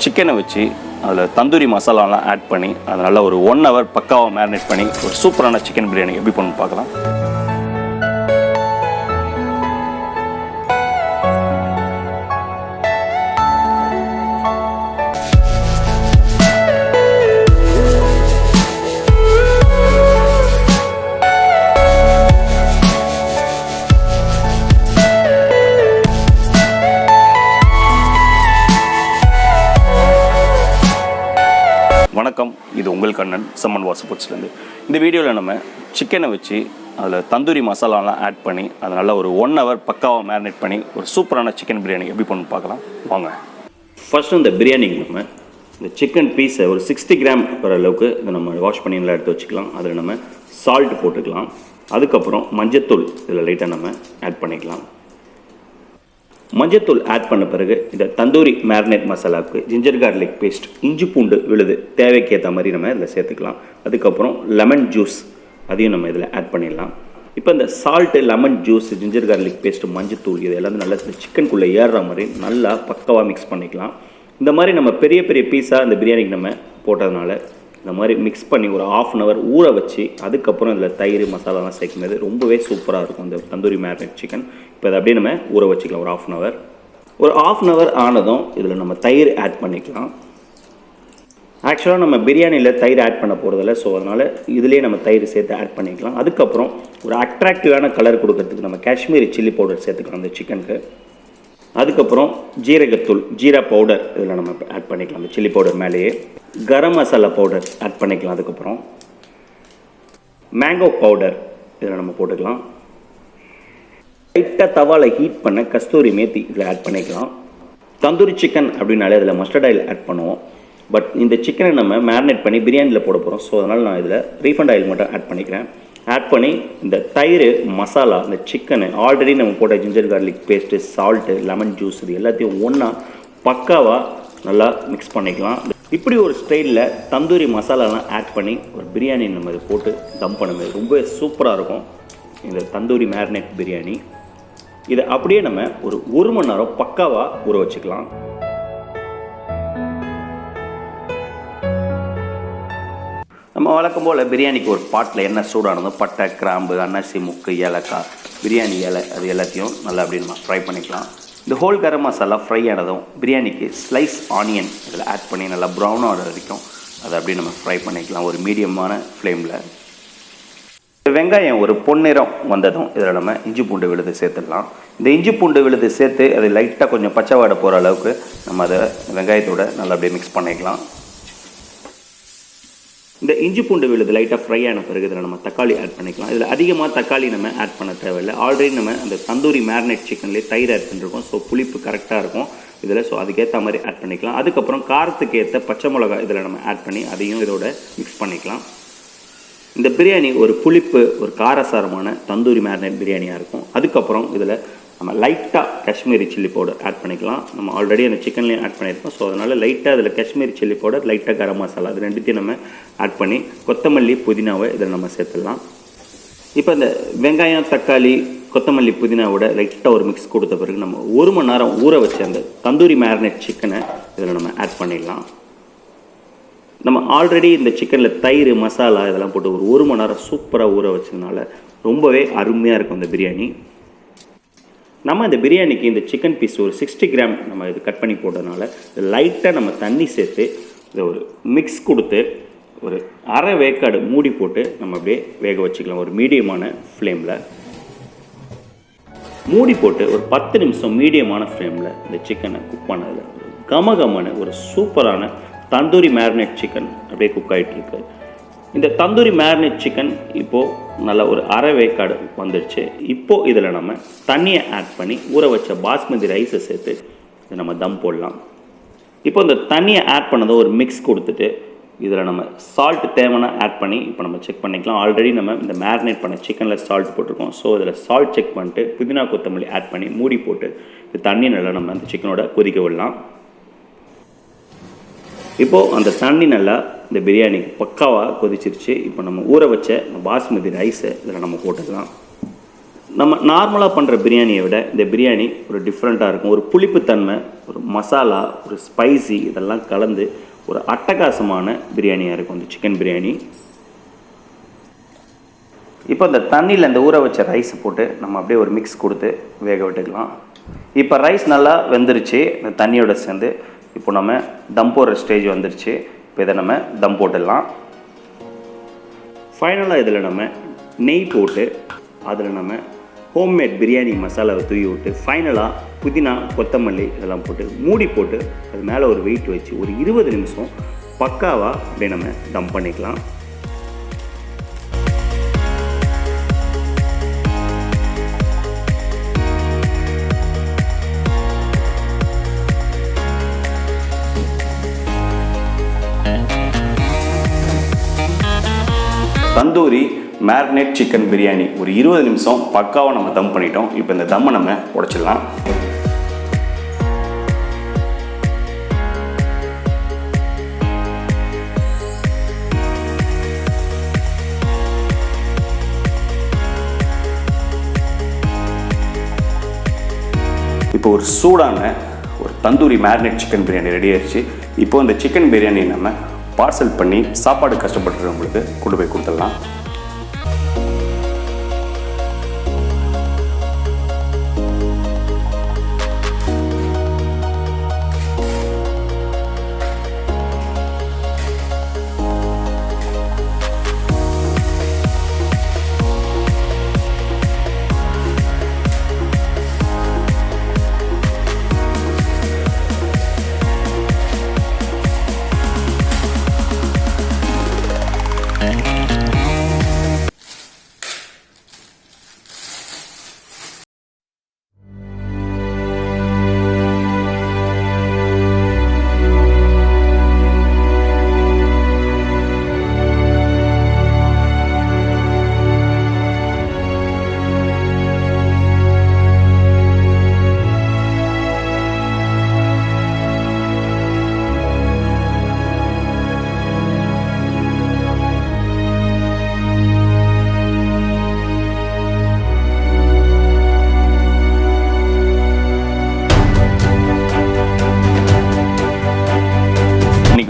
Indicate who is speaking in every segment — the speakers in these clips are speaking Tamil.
Speaker 1: சிக்கனை வச்சு அதில் தந்தூரி மசாலாலாம் ஆட் பண்ணி அதை நல்லா ஒரு 1 hour பக்காவாக மேரினேட் பண்ணி ஒரு சூப்பரான சிக்கன் பிரியாணி எப்படி பண்ணணும்னு பார்க்கலாம். வணக்கம், இது உங்கள் கண்ணன் செம்மன் வாசப்போட்ஸ்லேருந்து. இந்த வீடியோவில் நம்ம சிக்கனை வச்சு அதில் தந்தூரி மசாலாலாம் ஆட் பண்ணி அதை நல்லா ஒரு 1 hour பக்காவாக மேரினேட் பண்ணி ஒரு சூப்பரான சிக்கன் பிரியாணி எப்படி பண்ணணும்னு பார்க்கலாம் வாங்க. ஃபர்ஸ்ட்டு இந்த பிரியாணிக்கு நம்ம இந்த சிக்கன் பீஸை ஒரு 60 கிராம் வர அளவுக்கு இதை நம்ம வாஷ் பண்ணி நல்லா எடுத்து வச்சுக்கலாம். அதில் நம்ம சால்ட் போட்டுக்கலாம். அதுக்கப்புறம் மஞ்சத்தூள் இதில் லைட்டாக நம்ம ஆட் பண்ணிக்கலாம். மஞ்சத்தூள் ஆட் பண்ண பிறகு இந்த தந்தூரி மேரினேட் மசாலாவுக்கு ஜிஞ்சர் கார்லிக் பேஸ்ட், இஞ்சி பூண்டு விழுது தேவைக்கேற்ற மாதிரி நம்ம இதில் சேர்த்துக்கலாம். அதுக்கப்புறம் லெமன் ஜூஸ் அதையும் நம்ம இதில் ஆட் பண்ணிடலாம். இப்போ இந்த salt, lemon juice, ginger garlic paste, மஞ்சத்தூள் இது எல்லாமே நல்லா இந்த சிக்கனுக்குள்ளே ஏறுற மாதிரி நல்லா பக்காவாக மிக்ஸ் பண்ணிக்கலாம். இந்த மாதிரி நம்ம பெரிய பெரிய பீஸாக இந்த பிரியாணிக்கு நம்ம போட்டதுனால இந்த மாதிரி மிக்ஸ் பண்ணி ஒரு 1/2 hour ஊற வச்சு அதுக்கப்புறம் இதில் தயிர் மசாலாலாம் சேர்க்கும்போது ரொம்பவே சூப்பராக இருக்கும் இந்த தந்தூரி மேரினேட் சிக்கன். இப்போ அதை அப்படியே நம்ம ஊற வச்சுக்கலாம் ஒரு 1/2 hour. ஒரு 1/2 hour ஆனதும் இதில் நம்ம தயிர் ஆட் பண்ணிக்கலாம். ஆக்சுவலாக நம்ம பிரியாணியில் தயிர் ஆட் பண்ண போகிறதில்ல, ஸோ அதனால் இதிலே நம்ம தயிர் சேர்த்து ஆட் பண்ணிக்கலாம். அதுக்கப்புறம் ஒரு அட்ராக்டிவான கலர் கொடுக்கறதுக்கு நம்ம காஷ்மீரி சில்லி பவுடர் சேர்த்துக்கலாம் அந்த சிக்கனுக்கு. அதுக்கப்புறம் ஜீரகத்தூள், ஜீரா பவுடர் இதில் நம்ம ஆட் பண்ணிக்கலாம் அந்த சில்லி பவுடர் மேலேயே. கரம் மசாலா பவுடர் ஆட் பண்ணிக்கலாம். அதுக்கப்புறம் மேங்கோ பவுடர் இதில் நம்ம போட்டுக்கலாம். லைட்டாக தவாவில் ஹீட் பண்ண கஸ்தூரி மேத்தி இதில் ஆட் பண்ணிக்கலாம். தந்தூரி சிக்கன் அப்படின்னாலே இதில் மஸ்டர்ட் ஆயில் ஆட் பண்ணுவோம். பட் இந்த சிக்கனை நம்ம மேரினேட் பண்ணி பிரியாணியில் போட போகிறோம். ஸோ அதனால் நான் இதில் ரீஃபண்ட் ஆயில் மட்டும் ஆட் பண்ணிக்கிறேன். ஆட் பண்ணி இந்த தயிர், மசாலா, இந்த சிக்கனு ஆல்ரெடி நம்ம போட்ட ginger garlic paste, salt, lemon juice இது எல்லாத்தையும் ஒன்றா பக்காவாக நல்லா மிக்ஸ் பண்ணிக்கலாம். இப்படி ஒரு ஸ்டைலில் தந்தூரி மசாலாலாம் ஆட் பண்ணி ஒரு பிரியாணி நம்ம இதை போட்டு தம் பண்ணும்போது ரொம்பவே சூப்பராக இருக்கும் இந்த தந்தூரி மேரினேட் பிரியாணி. இதை அப்படியே நம்ம ஒரு 1 மணி நேரம் பக்காவாக ஊற வச்சுக்கலாம். நம்ம வழக்கம் போல் பிரியாணிக்கு ஒரு பாட்டில் என்ன சூடானதும் பட்டை, கிராம்பு, அன்னாசி முக்கு, ஏலக்காய், பிரியாணி இலை அது எல்லாத்தையும் நல்லா அப்படி நம்ம ஃப்ரை பண்ணிக்கலாம். இந்த ஹோல் கரம் மசாலா ஃப்ரை ஆனதும் பிரியாணிக்கு ஸ்லைஸ் ஆனியன் இதில் ஆட் பண்ணி நல்லா ப்ரௌன் ஆகிற வரைக்கும் அதை அப்படியே நம்ம ஃப்ரை பண்ணிக்கலாம் ஒரு மீடியமான ஃப்ளேமில். வெங்காயம் ஒரு பொன்னிறம் வந்ததும் இதில் நம்ம இஞ்சி பூண்டு விழுது சேர்த்துடலாம். இந்த இஞ்சி பூண்டு விழுது சேர்த்து அது லைட்டாக கொஞ்சம் பச்சை வாடை போகிற அளவுக்கு நம்ம அதை வெங்காயத்தோடு நல்லா அப்படியே மிக்ஸ் பண்ணிக்கலாம். இந்த இஞ்சி பூண்டு விழுது லைட்டாக ஃப்ரை ஆன பிறகு இதில் நம்ம தக்காளி ஆட் பண்ணிக்கலாம். இதில் அதிகமாக தக்காளி நம்ம ஆட் பண்ண தேவையில்லை. ஆல்ரெடி நம்ம அந்த தந்தூரி மேரினேட் சிக்கன்லேயே தயிர் ஆட் பண்ணிருக்கோம். ஸோ புளிப்பு கரெக்டாக இருக்கும் இதில். ஸோ அதுக்கேற்ற மாதிரி ஆட் பண்ணிக்கலாம். அதுக்கப்புறம் காரத்துக்கு ஏற்ற பச்சை மிளகா இதில் நம்ம ஆட் பண்ணி அதையும் இதோட மிக்ஸ் பண்ணிக்கலாம். இந்த பிரியாணி ஒரு புளிப்பு, ஒரு காரசாரமான தந்தூரி மேரினேட் பிரியாணியாக இருக்கும். அதுக்கப்புறம் இதில் நம்ம லைட்டாக காஷ்மீரி சில்லி பவுடர் ஆட் பண்ணிக்கலாம். நம்ம ஆல்ரெடி அந்த சிக்கன்லேயும் ஆட் பண்ணியிருக்கோம். ஸோ அதனால் லைட்டாக அதில் காஷ்மீரி சில்லி பவுடர், லைட்டாக கரம் மசாலா அது ரெண்டுத்தையும் நம்ம ஆட் பண்ணி கொத்தமல்லி, புதினாவை இதில் நம்ம சேர்த்துடலாம். இப்போ இந்த வெங்காயம், தக்காளி, கொத்தமல்லி, புதினாவோட லைட்டாக ஒரு மிக்ஸ் கொடுத்த பிறகு நம்ம 1 மணி நேரம் ஊற வச்ச அந்த தந்தூரி மேரினேட் சிக்கனை இதில் நம்ம ஆட் பண்ணிடலாம். நம்ம ஆல்ரெடி இந்த சிக்கனில் தயிர், மசாலா இதெல்லாம் போட்டு ஒரு 1 மணி நேரம் சூப்பராக ஊற வச்சதுனால ரொம்பவே அருமையாக இருக்கும் இந்த பிரியாணி. நம்ம இந்த பிரியாணிக்கு இந்த சிக்கன் பீஸ் ஒரு 60 கிராம் நம்ம இது கட் பண்ணி போட்டதுனால லைட்டாக நம்ம தண்ணி சேர்த்து இதை ஒரு மிக்ஸ் கொடுத்து ஒரு அரை வேக்காடு மூடி போட்டு நம்ம அப்படியே வேக வச்சுக்கலாம் ஒரு மீடியமான ஃப்ளேமில். மூடி போட்டு ஒரு 10 நிமிஷம் மீடியமான ஃப்ளேமில் இந்த சிக்கனை குக் பண்ணதில் கமகமான ஒரு சூப்பரான தந்தூரி மேரினேட் சிக்கன் அப்படியே குக் ஆகிட்டு இருக்கு. இந்த தந்தூரி மேரினேட் சிக்கன் இப்போது நல்லா ஒரு அரை வேக்காடு வந்துடுச்சு. இப்போது இதில் நம்ம தண்ணியை ஆட் பண்ணி ஊற வச்ச பாஸ்மதி ரைஸை சேர்த்து இதை நம்ம தம் போடலாம். இப்போ இந்த தண்ணியை ஆட் பண்ணதை ஒரு மிக்ஸ் கொடுத்துட்டு இதில் நம்ம சால்ட் தேவைன்னா ஆட் பண்ணி இப்போ நம்ம செக் பண்ணிக்கலாம். ஆல்ரெடி நம்ம இந்த மேரினேட் பண்ண சிக்கனில் சால்ட் போட்டிருக்கோம். ஸோ இதில் சால்ட் செக் பண்ணிட்டு புதினா, கொத்தமல்லி ஆட் பண்ணி மூடி போட்டு இந்த தண்ணி நல்லா நம்ம அந்த சிக்கனோட கொதிக்க விடலாம். இப்போது அந்த தண்ணி நல்லா இந்த பிரியாணிக்கு பக்காவாக கொதிச்சிருச்சு. இப்போ நம்ம ஊற வச்ச பாஸ்மதி ரைஸை இதில் நம்ம போட்டுக்கலாம். நம்ம நார்மலாக பண்ணுற பிரியாணியை விட இந்த பிரியாணி ஒரு டிஃப்ரெண்ட்டாக இருக்கும். ஒரு புளிப்புத்தன்மை, ஒரு மசாலா, ஒரு ஸ்பைசி இதெல்லாம் கலந்து ஒரு அட்டகாசமான பிரியாணியாக இருக்கும் இந்த சிக்கன் பிரியாணி. இப்போ இந்த தண்ணியில் இந்த ஊற வச்ச ரைஸை போட்டு நம்ம அப்படியே ஒரு மிக்ஸ் கொடுத்து வேக விட்டுக்கலாம். இப்போ ரைஸ் நல்லா வெந்துருச்சு இந்த தண்ணியோட சேர்ந்து. இப்போ நம்ம தம் போடுற ஸ்டேஜ் வந்துருச்சு. இப்போ இதை நம்ம தம் போட்டுடலாம். ஃபைனலாக இதில் நம்ம நெய் போட்டு அதில் நம்ம ஹோம்மேட் பிரியாணி மசாலாவை தூவி விட்டு ஃபைனலாக புதினா, கொத்தமல்லி இதெல்லாம் போட்டு மூடி போட்டு அது மேலே ஒரு வெயிட் வச்சு ஒரு 20 நிமிஷம் பக்காவாக அப்படியே நம்ம தம் பண்ணிக்கலாம். தந்தூரி மேரினேட் சிக்கன் பிரியாணி ஒரு 20 நிமிஷம் பக்காவாக நம்ம தம் பண்ணிட்டோம். இப்போ இந்த தம்மை நம்ம உடைச்சிடலாம். இப்போ ஒரு சூடான ஒரு tandoori marinate chicken biryani ready ஆயிடுச்சு. இப்போ இந்த சிக்கன் பிரியாணி நம்ம பார்சல் பண்ணி சாப்பாடு கஷ்டப்பட்டுறவங்களுக்கு கொண்டு போய் கொடுத்துடலாம்.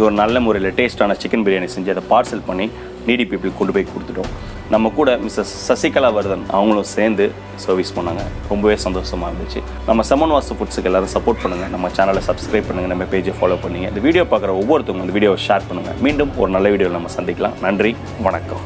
Speaker 1: ஒரு நல்ல முறையில் டேஸ்டான சிக்கன் பிரியாணி செஞ்சு அதை பார்சல் பண்ணி நீடி பீப்புள் கொண்டு போய் கொடுத்துட்டோம். நம்ம கூட மிஸ்ஸஸ் சசிகலா வர்தன் அவங்களும் சேர்ந்து சர்வீஸ் பண்ணாங்க. ரொம்பவே சந்தோஷமாக இருந்துச்சு. நம்ம செம்மன் வாஸ்து ஃபுட்ஸுக்கு எல்லோரும் சப்போர்ட் பண்ணுங்கள். நம்ம சேனலை சப்ஸ்கிரைப் பண்ணுங்கள். நம்ம பேஜை ஃபாலோ பண்ணுங்கள். இந்த வீடியோ பார்க்குற ஒவ்வொருத்தவங்க இந்த வீடியோவை ஷேர் பண்ணுங்கள். மீண்டும் ஒரு நல்ல வீடியோவில் நம்ம சந்திக்கலாம். நன்றி, வணக்கம்.